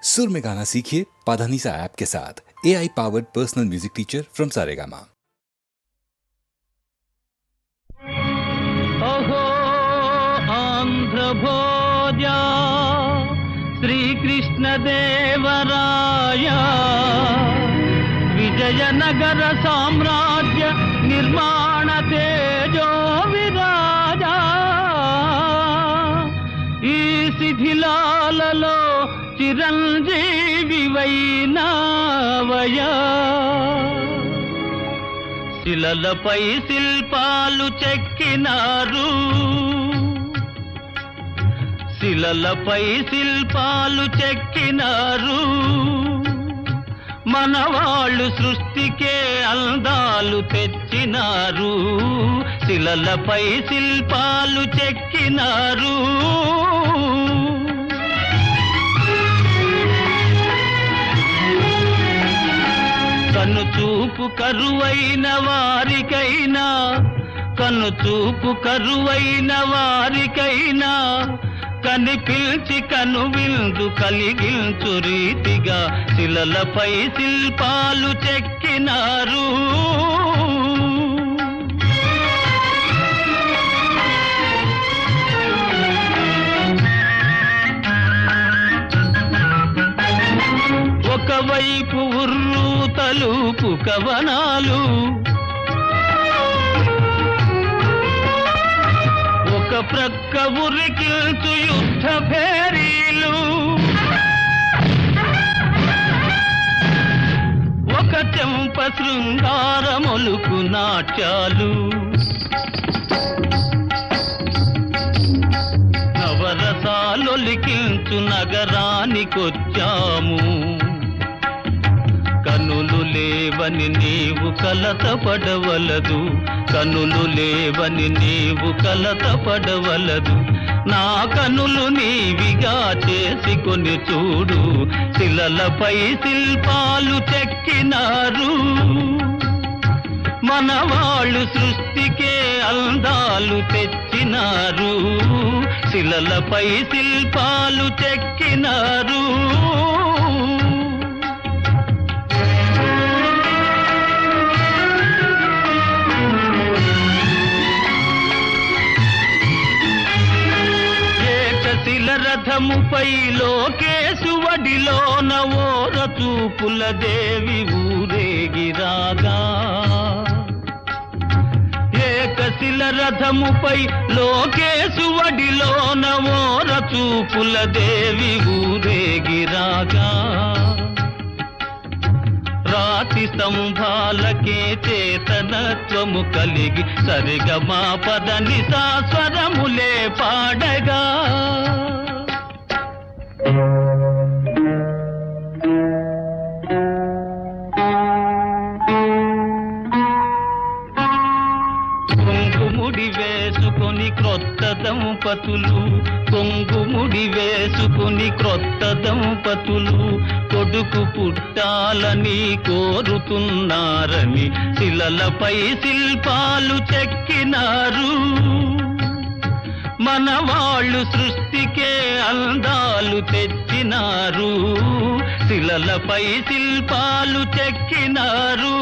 सुर में गाना सीखिए पाधानीसा ऐप के साथ। AI powered personal music teacher from Saregama. ओहो आंध्र भोजा श्री कृष्ण देवराया विजयनगर साम्राज्य निर्माण तेजो विराजा ఈ శిథిలాలలో చిరంజీవి వైనావయా శిలలపై శిల్పాలు చెక్కినారు శిలలపై శిల్పాలు చెక్కినారు మనవాళ్ళు సృష్టికే అందాలు తెచ్చినారు శిలలపై శిల్పాలు చెక్కినారు కనుచూపు కరువైన వారికైనా కనుచూపు కరువైన వారికైనా కనిపిల్చి కనువిందు కలిగించు రీతిగా శిలలపై శిల్పాలు చెక్కినారు ఒకవైపు ఉర్రు తలుపు కవనాలు ఒక ప్రక్క ఉరికిల్చు యుద్ధ భేరీలు ఒక చెంప శృంగారములుకు నాట్యాలు నవరసాలొలికించు నగరానికొచ్చాము కనులు లేవని నీవు కలతపడవలదు కనులు లేవని నీవు కలతపడవలదు నా కనులు నీవిగా చేసుకొని చూడు శిలలపై శిల్పాలు చెక్కినారు మనవాళ్ళు సృష్టికే అందాలు తెచ్చినారు శిలలపై శిల్పాలు చెక్కినారు రథముపై లోకేశువడిలోన ఓర చూపుల దేవి ఊరేగిరాగా ఏకశిల రథముపై లోకేశువడిలోన ఓర చూపుల దేవి ఊరేగిరాగా రాతి స్తంభాలకే చేతనత్వము కలిగి సరిగమా పదని సాస్వరములే పాడగా కొంగుముడి వేసుకొని క్రొత్త దంపతులు కొంగుముడి వేసుకొని క్రొత్త దంపతులు కొడుకు పుట్టాలని కోరుతున్నారని శిలలపై శిల్పాలు చెక్కినారు మనవాళ్ళు సృష్టికే అందాలు తెచ్చినారు శిలలపై శిల్పాలు చెక్కినారు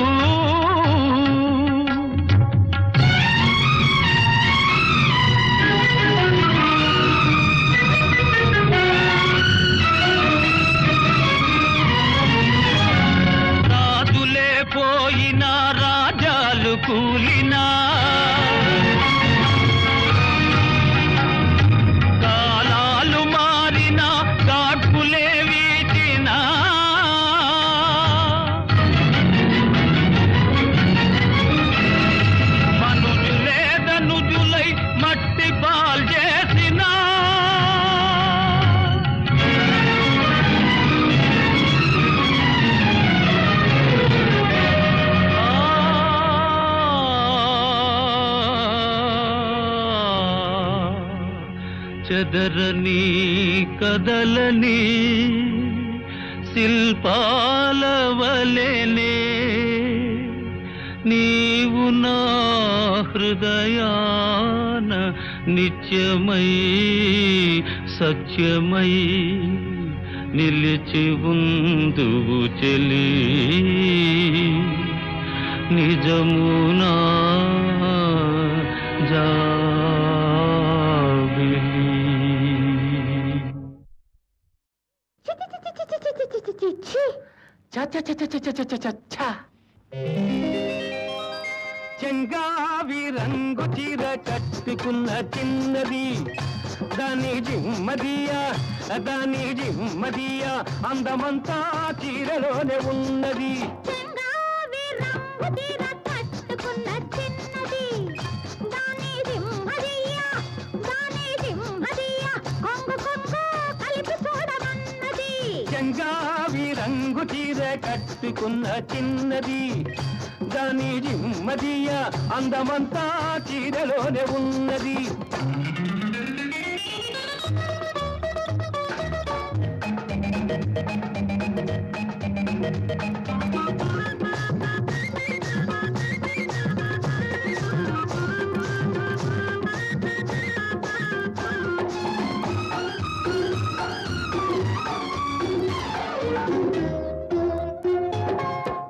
రాజులే పోయినా రాజాలు కూలినా చెదరని కదలని శిల్పాల వలెనే నీవు నా నిత్యమై సత్యమై నిలిచి ఉందువు చెలి నిజమునా జాబిలి. చెంగావి రంగు చీర కట్టుకున్న చిన్నది దాని జిమ్మదియా అందమంతా చీరలోనే ఉన్నది. చెంగావి రంగు చీర కట్టుకున్న చిన్నది దాని జిమ్మదియా కొంగు కలిపి చూడమన్నది. చెంగావి రంగు చీర కట్టుకున్న చిన్నది దాని జిమ్మదియా అందమంతా చీరలోనే ఉన్నది.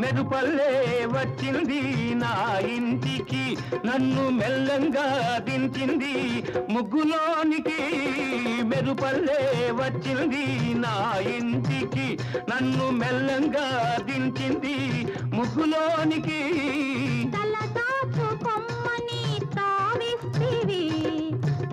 మెరుపల్లే వచ్చింది నా ఇంటికి నన్ను మెల్లంగా దించింది ముగ్గులోనికి. మెరుపల్లే వచ్చింది నా ఇంటికి నన్ను మెల్లంగా దించింది ముగ్గులోనికి. తలదాపు కొమ్మని తావిస్తివి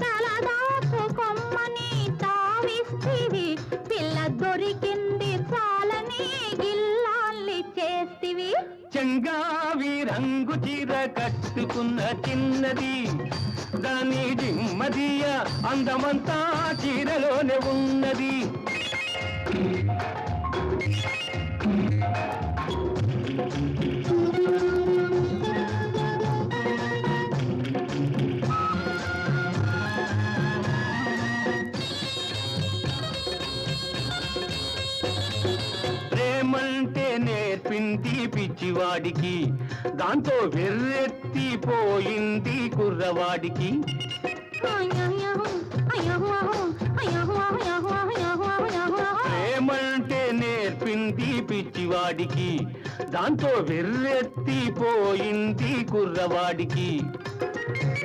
తలదాపు కొమ్మని తావిస్తివి పిల్ల దొరికింది చాలని గిల్లాల్ని చేస్తివి. చెంగావి రంగు చీర కట్టుకున్న చిన్నది దాని జిమ్మదియ అందమంతా చీరలోనే ఉన్నది. ప్రేమంటే నేర్పింది పిచ్చివాడికి దాంతో వెర్రెత్తిపోయింది కుర్రవాడికి. ప్రేమంటే నేర్పింది పిచ్చివాడికి దాంతో వెర్రెత్తిపోయింది కుర్రవాడికి.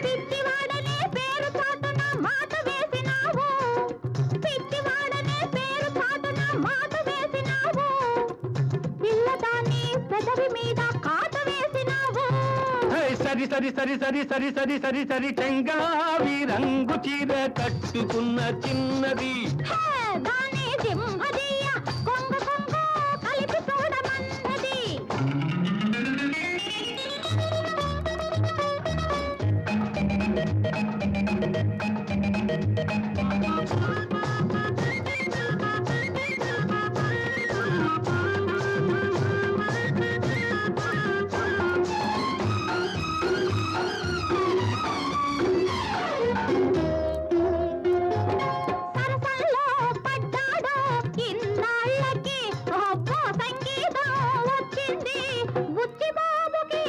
పిచ్చివాడనే పేరు చాటున మాట వేసినావు పిచ్చివాడనే పేరు చాటున మాట వేసినావు పిల్లదాన్ని పెదవి మీద కాట వేసినావు. సరి సరి సరి సరి సరి సరి సరి సరి చెంగావి రంగు చీర కట్టుకున్న చిన్నది దాని జిమ్మదియ కొంగు కలిపి చూడమన్నది. సరసల్లో పడ్డాడు ఇన్నాళ్ళకి అబ్బో సంగీతం వచ్చింది బుచ్చిబాబుకి.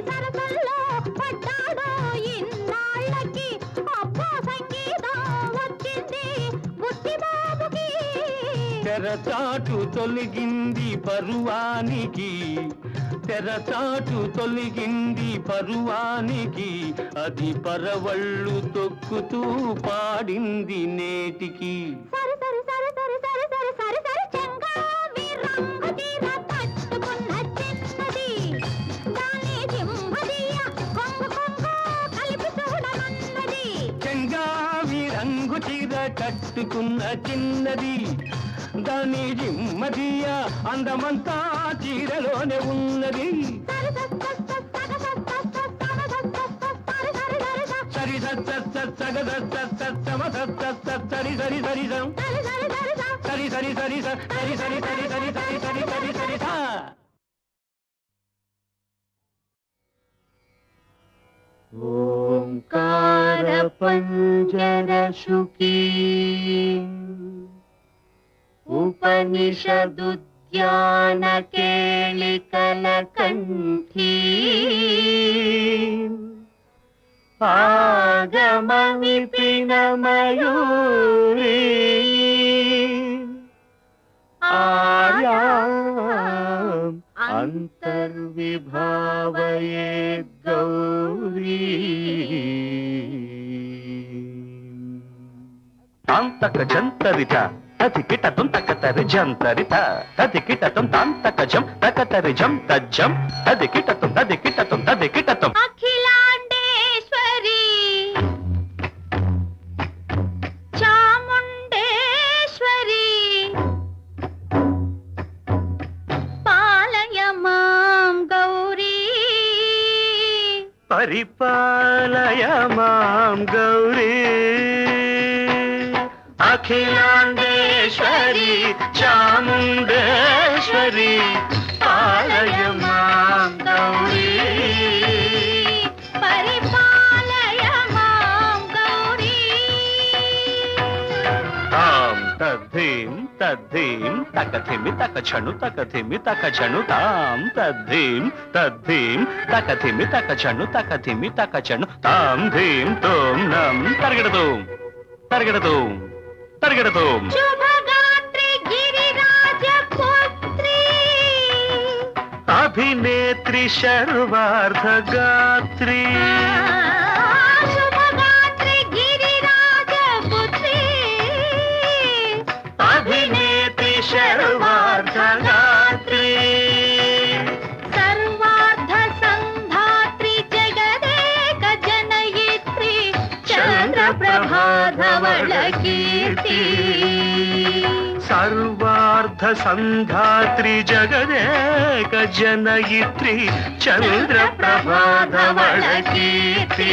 సరసల్లో పడ్డాడు ఇన్నాళ్ళకి అబ్బో సంగీతం వచ్చింది బుచ్చిబాబుకి. తెరచాటు తొలగింది పరువానికి తెరచాటు తొలగింది పరువానికి అది పరవళ్ళు తొక్కుతూ పాడింది నేటికి. సరి సరి సరి సరి సరి సరి సరి సరి చెంగావి రంగు చీర కట్టుకున్న చిన్నది దాని జిమ్మదియ కొంగు కలిపి చూడమన్నది. చెంగావి రంగు చీర కట్టుకున్న చిన్నది దాని జిమ్మదియ అందమంతా చీరలోనే ఉన్నది. సరి సరి సరి సరి సరి సరి సరి సరి సరి సరి సరి సరి సరి సరి సరి సరి సరి సరి సా. ఓంకార పంజర శుకీ ఉపనిషదుద్యాన కేళికల కంఠీ ఆగమ విపిన మయూరీ ఆర్యాం అంతర్విభావయేద్ గౌరీ తాంతక జంతరిత తతికిటతం తకతరి జంతరిత తతికిటతం తాంతకజం తకతరి జం తజ్జం తదికిటతం తదికిటతం తదికిటతం అఖిలాండేశ్వరి చాముండేశ్వరి పాలయ మాం గౌరీ పరిపాలయ మాం గౌరీ అఖిలాండేశ్వరి చాముండేశ్వరి పాలయ మాం గౌరీ పరిపాలయ మాం గౌరీ తాం తద్ధీం తద్ధీం తకథిమి తకచను తకథిమి తకచను తాం తద్ధీం తద్ధీం తకథిమి తకచను తకథిమి తకచను తాం ధీం తోం నం తరగడతోం తరగడతోం తరగడతోం శుభగాత్రి గిరిరాజ పుత్రి అభినేత్రి శర్వార్ధగాత్రి శుభగాత్రి గిరిరాజ పుత్రి అభినేత్రి శర్వార్ధగాత్రి సర్వార్థ సంధాత్రి జగదేక జనయిత్రి చంద్రప్రభాధవళ కీర్తి సర్వార్ధ సంధాత్రి జగదేక జనయిత్రి చంద్రప్రభాధవళ కీర్తి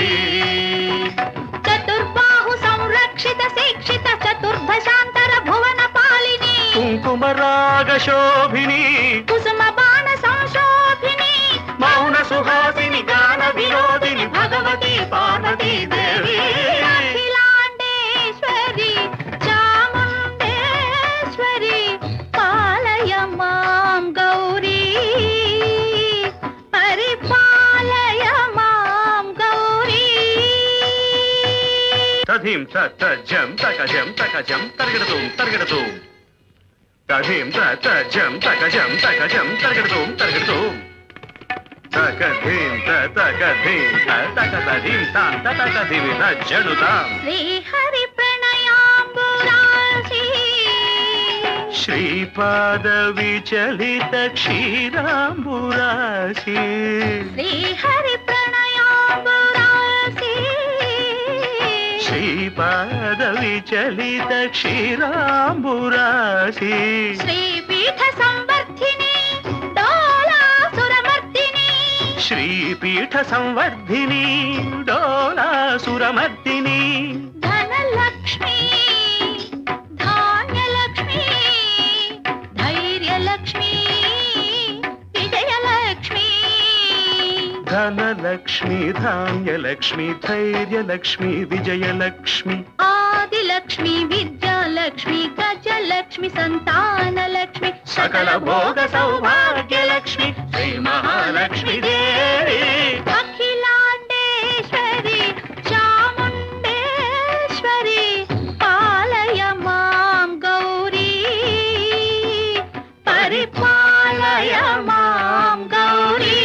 చతుర్బాహు సంరక్షిత శిక్షిత చతుర్భశాంతర భువన పాలిని కుంకుమరాగ శోభిని కుసుమ బాణ సంశోభిని మౌన సుహాసిని గాన వినోదిని భగవతి పార్వతీ దేవి అఖిలాండేశ్వరి చాముండేశ్వరి పాలయ మాం గౌరీ పరిపాలయ మాం గౌరీ తథీం తజ్జం తకజం తకజం తరగడతోం తరగడతోం తథీం తజ్జం తకజం తకజం తరగడతోం తరగడతోం తకధీం తకధీం తకధీం తాం తకధీం తజ్జడుతాం శ్రీహరి ప్రణయాంబురాసి శ్రీపాద విచలిత క్షీరాంబురాశి శ్రీహరి ప్రణయాంబురాసి శ్రీపాద విచలిత క్షీరాంబురాశి శ్రీపీఠ సంవర్ధిని డోలాసురమర్దిని శ్రీపీఠ సంవర్ధిని డోలాసురమర్దిని ధనలక్ష్మి ధాన్యలక్ష్మి ధైర్యలక్ష్మి విజయలక్ష్మి ధనలక్ష్మి ధాన్యలక్ష్మి ధైర్యలక్ష్మి విజయలక్ష్మి ఆదిలక్ష్మి విద్యాలక్ష్మి గజలక్ష్మి సంతానలక్ష్మి సకల భోగ సౌభాగ్యలక్ష్మి శ్రీ మహాలక్ష్మి దేవి అఖిలాండేశ్వరి చాముండేశ్వరి పాలయ మాం గౌరీ పరిపాలయ మాం గౌరీ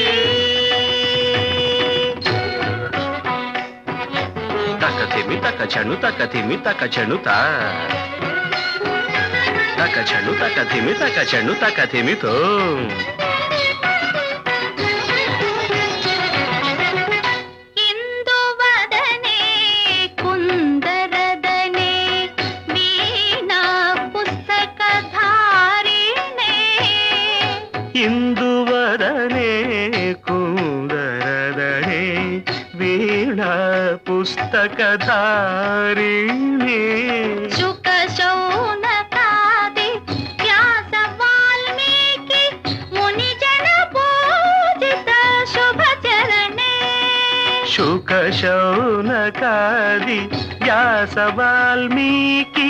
తకథిమి తకచను తకథిమి తకచను తకచను తకథిమి తకచను తకథిమితో ఇందువదనే కుందరదనే వీణా పుస్తకధారిణే ఇందువదనే కుందరదనే వీణా పుస్తకధారిణి శుక శౌనకాది వ్యాస వాల్మీకి ముని జన పూజిత శుభచరణే శుక శౌనకాది వ్యాస వాల్మీకి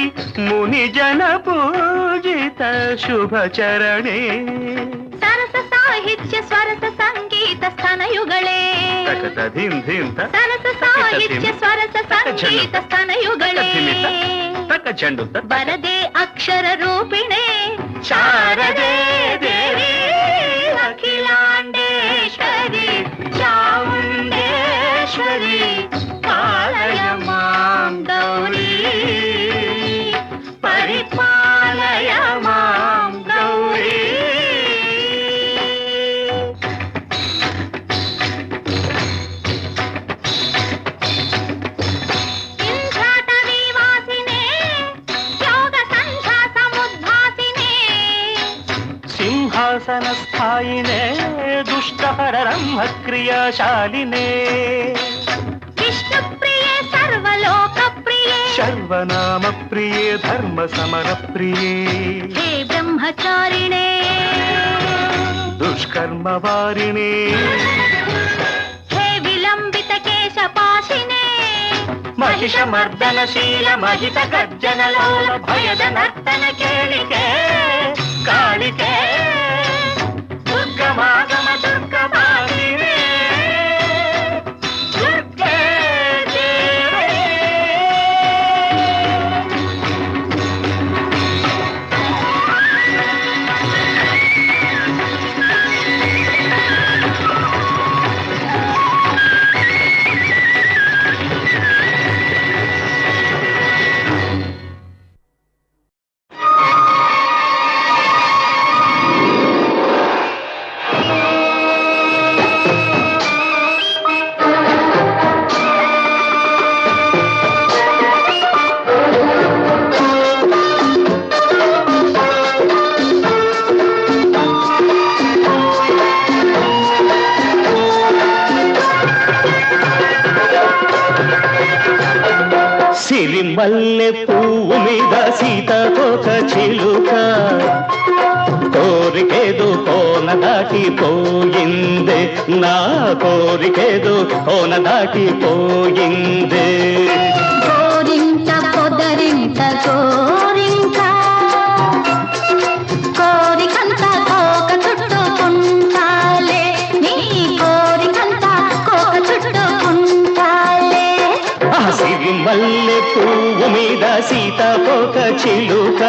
ముని జన పూజిత శుభచరణే సరస సాహిత్య స్వరస సంగీత స్థనయుಗಳೇ తకతధిం ధిం సరస సాహిత్య స్వరస సంగీత స్థనయుಗಳೇ తకచండు వరదే అక్షర రూపిణే చారు సింహాసన స్థాయినే దుష్టహరరంభ క్రియాశాలినే విష్ణుప్రియే సర్వలోక ప్రియే శర్వనామ ప్రియే ధర్మ సమర ప్రియే హే బ్రహ్మచారిణే దుష్కర్మ వారిణే హే విలంబిత కేశపాశినే మహిష మర్దనశీల మహిత గర్జనలోల భయద నర్తన కేళికే కాళికే దుర్గమాగమ దుర్గమాలినే దుర్గే దేవే. సిరిమల్లె పువ్వు మీద సీతకొక చిలుక కోరికేదో కోన దాటిపోయిందే నా కోరికేదో కోన దాటిపోయిందే కోరింట పొదరింట కోరింట కోరికంత కోక చుట్టుకుంటాలే నీ కోరికంత కోక చుట్టుకుంటాలే సిరిమల్లె పువ్వు మీద సీతకొక చిలుక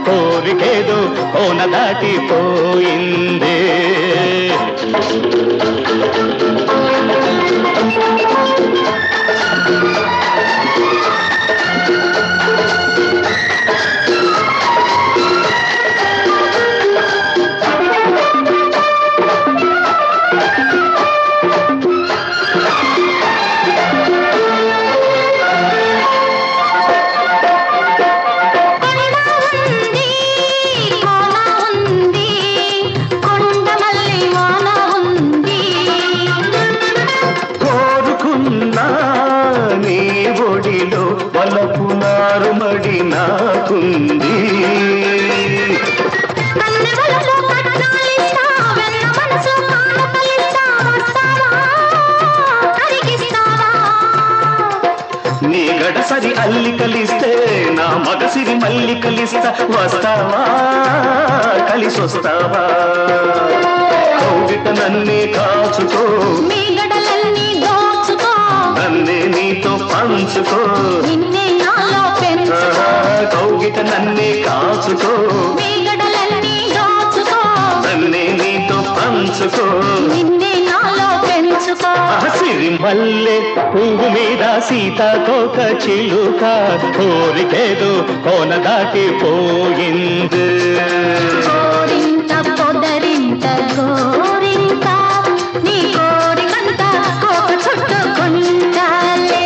కోరికేదో కోన దాటిపోయిందే వలపునారుమడి నాకుంది నీ గడసరి అల్లికలిస్తే నా మగసిరి మల్లికలిస్తా వస్తావా కలిసొస్తావా కౌగిట నన్నే కాచుకో మీ గడలన్నీ దోచుకో నన్నే నీతో పంచుకో నిన్నే నాలో పెంచుకో కౌగిట నన్నే కాచుకో మీ గడలన్నీ దోచుకో నన్నే నీతో పంచుకో నిన్నే నాలో పెంచుకో సిరిమల్లె పువ్వు మీద సీతకొక చిలుక కోరికేదో కోన దాటిపోయింది కోరింట పొదరింట కోరింట నీ కోరికంత కోక చుట్టుకుంటాలే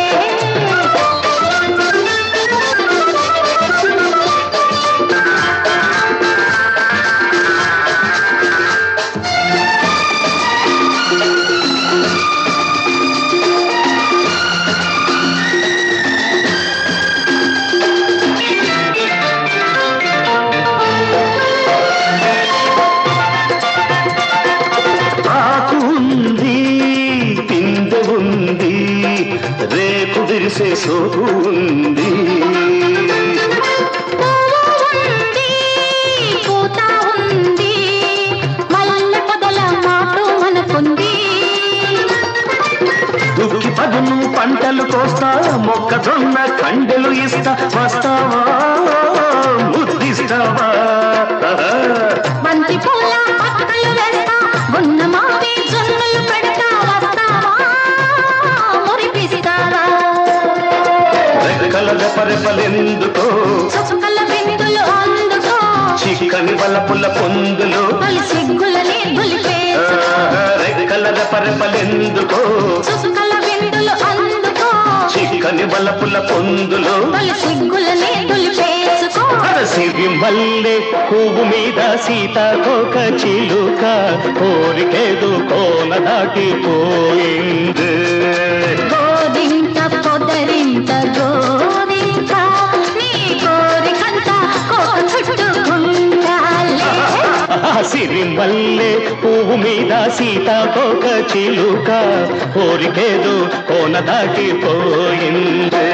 రేకు విరిసే సోకు ఉంది పూత ఉంది మల్లె పొదల మాటు మనకుంది దుక్కి పదును పంటలు కోస్తా మొక్కజొన్న కండెలు ఇస్తా వస్తావా ముద్దిస్తావా బంతి పూల పక్కలు వేస్తా గున్న మావి జొన్నలు పెడతా వస్తావా మురిపిస్తావా రెక్కల రెపరెపలెందుకో చుక్కల బిందులు అందుకో చిక్కని వలపుల పొందులు తొలి సిగ్గులని దులిపేసుకో రెక్కల రెపరెపలెందుకో చుక్కల బిందులు అందుకో చిక్కని వలపుల పొందులో తొలి సిగ్గులనే దులిపేసుకో సిరి మల్లె పువ్వు మీద సీతాకోక చిలుక కోరికేదు కోన దాటిపోయింది గోరింట పొదరింట గోరింట నీ కోరికంత కోక చుట్టుకుంటాలే సిరి మల్లె పువ్వు మీద సీతాకోక చిలుక కోరికేదు కోన దాటిపోయింది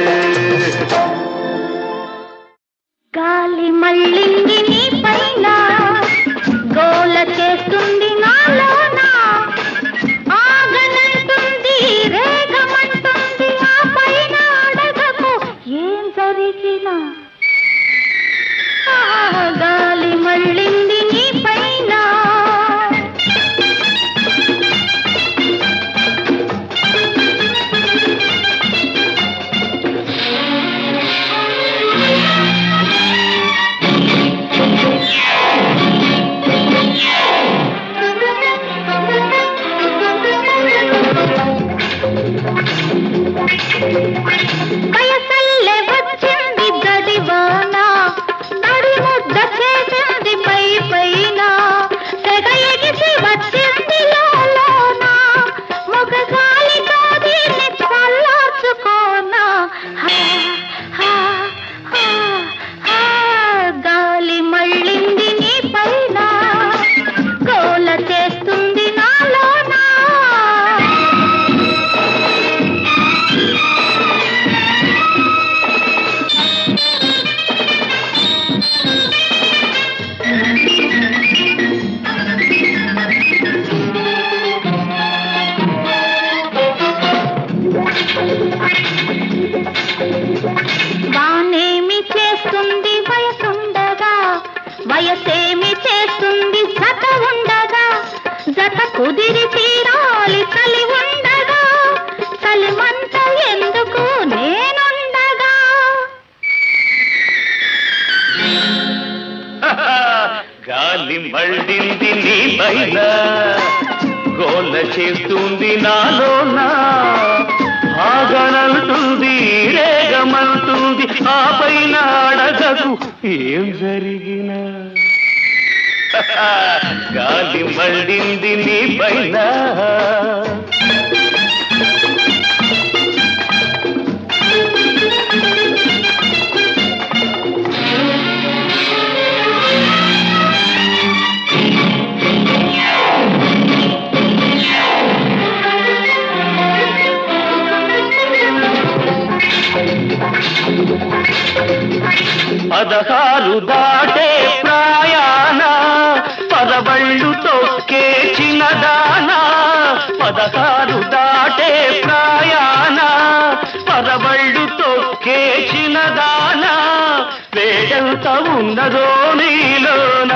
గాలి మళ్ళింది నీ పైన గోల చేస్తుంది నాలోన ఆగనంటుంది రేగమంటుంది ఆ పైన అడగకు ఏం జరిగినా గాలి మళ్ళింది నీ పైన వయసల్లే వచ్చింది గడివాన నడి ముద్ద చేసింది పై పైన తెగ ఎగిసి వచ్చింది లోన మొగగాలితో దీన్ని చల్లార్చుకోనా గాలి మళ్ళింది నీ పైన గోల చేస్తుంది నాలోనా వానేమి చేస్తుంది వయసుండగా వయసేమి చేస్తుంది జత ఉండగా జత కుదిరి తీరాలి చలి ఉండగా చలిమంట ఎందుకు నేనుండగా గాలి మళ్ళింది నీ పైన గోల చేస్తుంది నాలోన ఆగనంటుంది రేగమంటుంది ఆ పైన అడగకు ఏం జరిగినా గాలి మళ్ళింది నీ పైన పదహారు దాటే ప్రాయాణ పదవళ్ళు తొక్కే చిన్నదానా పదహారు దాటే ప్రాయాణ పదవళ్ళు తొక్కే చిన్నదానా వేడెంత ఉన్నదో నీలోన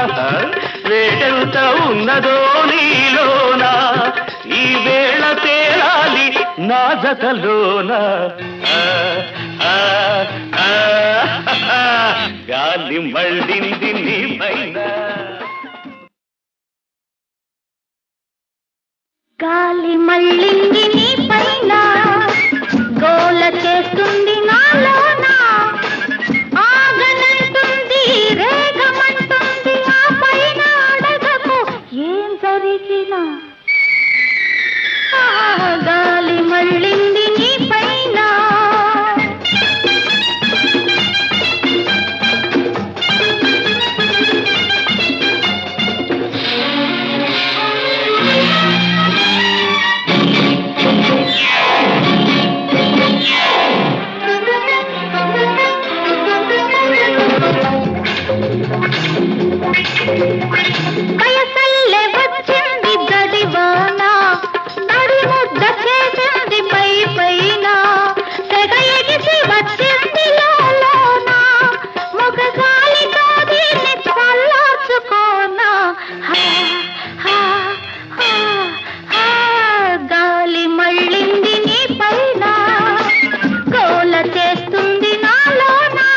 వేడెంత ఉన్నదో నీలోన ఈ వేళ తేలాలి నా జతలోన గాలి మళ్ళింది నీ పైన గాలి మళ్ళింది నీ పైన గోల చేస్తుంది నాలోన ఆగనంటుంది రేగమంటుంది ఆ పైన అడగకు ఏం జరిగినా గాలి మళ్ళింది నీ పైన వయసల్లే వచ్చింది గడివాన నడి ముద్ద చేసింది పై పైన తెగ ఎగిసి వచ్చింది లోన మొగగాలితో దీన్ని చల్లార్చుకోనా గాలి మళ్ళింది నీ పైన గోల చేస్తుంది నాలోనా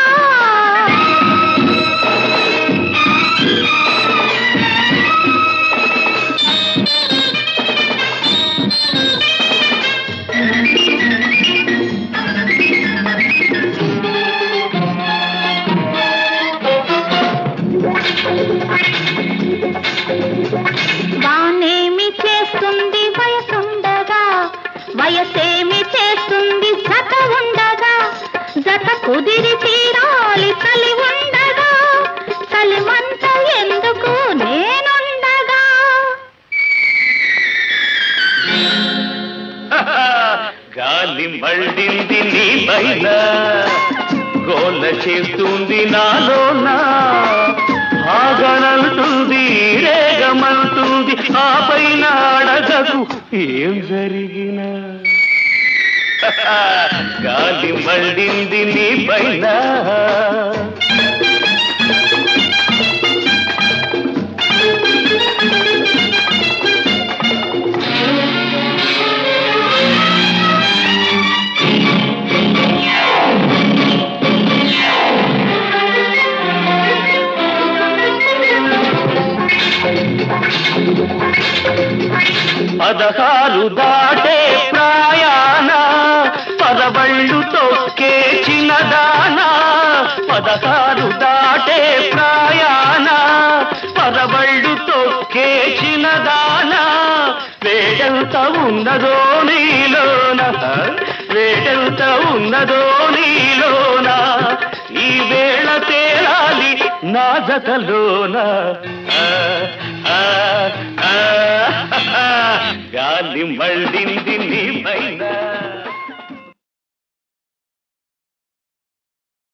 మళ్ళింది నీ పైన గోల చేస్తుంది నాలోన ఆగనంటుంది రేగమంటుంది ఆ పైన అడగకు ఏం జరిగినా గాలి మళ్ళింది నీ పైన పదహారు దాటే ప్రాయాణ పదవళ్ళు తొక్కే చిన్నదానా పదహారు దాటే ప్రాయాణ పదవళ్ళు తొక్కే చిన్నదానా వేడెంత ఉన్నదో నీలోన వేడెంత ఉన్నదో నీలోన ఈ వేళ తేలాలి నా జతలోన గాలి మళ్ళింది నీ పైన